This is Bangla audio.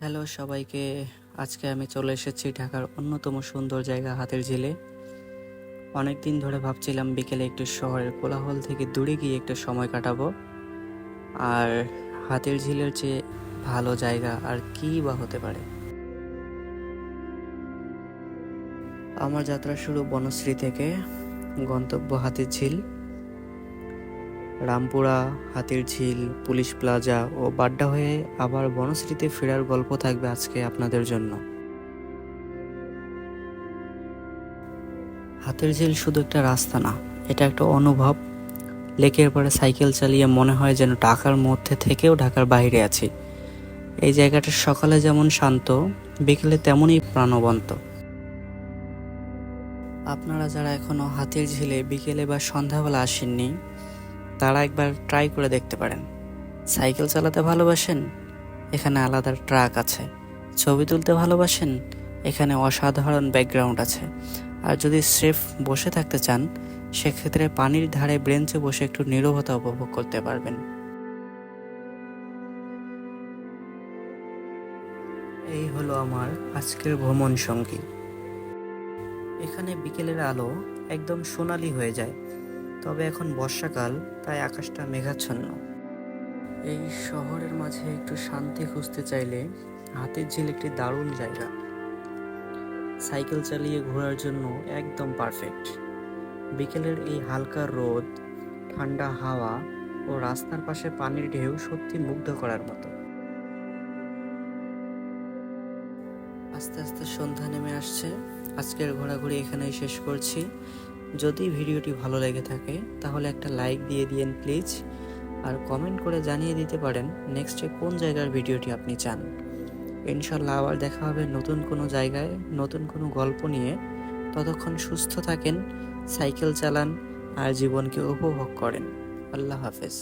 হ্যালো সবাইকে। আজকে আমি চলে এসেছি ঢাকার অন্যতম সুন্দর জায়গা হাতির ঝিলে। অনেক দিন ধরে ভাবছিলাম বিকেলে একটু শহরের কোলাহল থেকে দূরে গিয়ে একটু সময় কাটাবো। আর হাতির ঝিলের চেয়ে ভালো জায়গা আর কি বা হতে পারে। আমার যাত্রা শুরু বনশ্রী থেকে, গন্তব্য হাতির ঝিল। রামপুরা, হাতির ঝিল, পুলিশ প্লাজা ও বাড্ডা হয়ে আবার বনশ্রীতে ফেরার গল্প থাকবে আজকে আপনাদের জন্য। হাতির ঝিল শুধু একটা রাস্তা না, এটা একটা অনুভব। লেকের পরে সাইকেল চালিয়ে মনে হয় যেন ঢাকার মধ্যে থেকেও ঢাকার বাইরে আছি। এই জায়গাটা সকালে যেমন শান্ত, বিকেলে তেমনই প্রাণবন্ত। আপনারা যারা এখনো হাতির ঝিলে বিকেলে বা সন্ধ্যাবেলা আসেননি, তারা একবার ট্রাই করে দেখতে পারেন। সাইকেল চালাতে ভালোবাসেন? এখানে আলাদা ট্রাক আছে। ছবি তুলতে ভালোবাসেন? এখানে অসাধারণ ব্যাকগ্রাউন্ড আছে। আর যদি স্রেফ বসে থাকতে চান, সেক্ষেত্রে পানির ধারে বেঞ্চে বসে একটু নীরবতা উপভোগ করতে পারবেন। এই হলো আমার আজকের ভ্রমণ সঙ্গী। এখানে বিকেলের আলো একদম সোনালি হয়ে যায়, তবে এখন বর্ষাকাল, তাই আকাশটা মেঘাচ্ছন্ন। এই শহরের মাঝে একটু শান্তি খুঁজতে চাইলে হাতির ঝিল একটি দারুণ জায়গা। সাইকেল চালিয়ে ঘোরার জন্য একদম পারফেক্ট। বিকেলের এই হালকা রোদ, ঠান্ডা হাওয়া ও রাস্তার পাশে পানির ঢেউ সত্যি মুগ্ধ করার মতো। আস্তে আস্তে সন্ধ্যা নেমে আসছে। আজকের ঘোরাঘুরি এখানেই শেষ করছি। যদি ভিডিওটি ভালো লেগে থাকে তাহলে একটা লাইক দিয়ে দিন প্লিজ, আর কমেন্ট করে জানিয়ে দিতে পারেন নেক্সটে কোন জায়গার ভিডিওটি আপনি চান। ইনশাল্লাহ আবার দেখা হবে নতুন কোনো জায়গায়, নতুন কোনো গল্প নিয়ে। ততক্ষণ সুস্থ থাকেন, সাইকেল চালান আর জীবনকে উপভোগ করেন। আল্লাহ হাফেজ।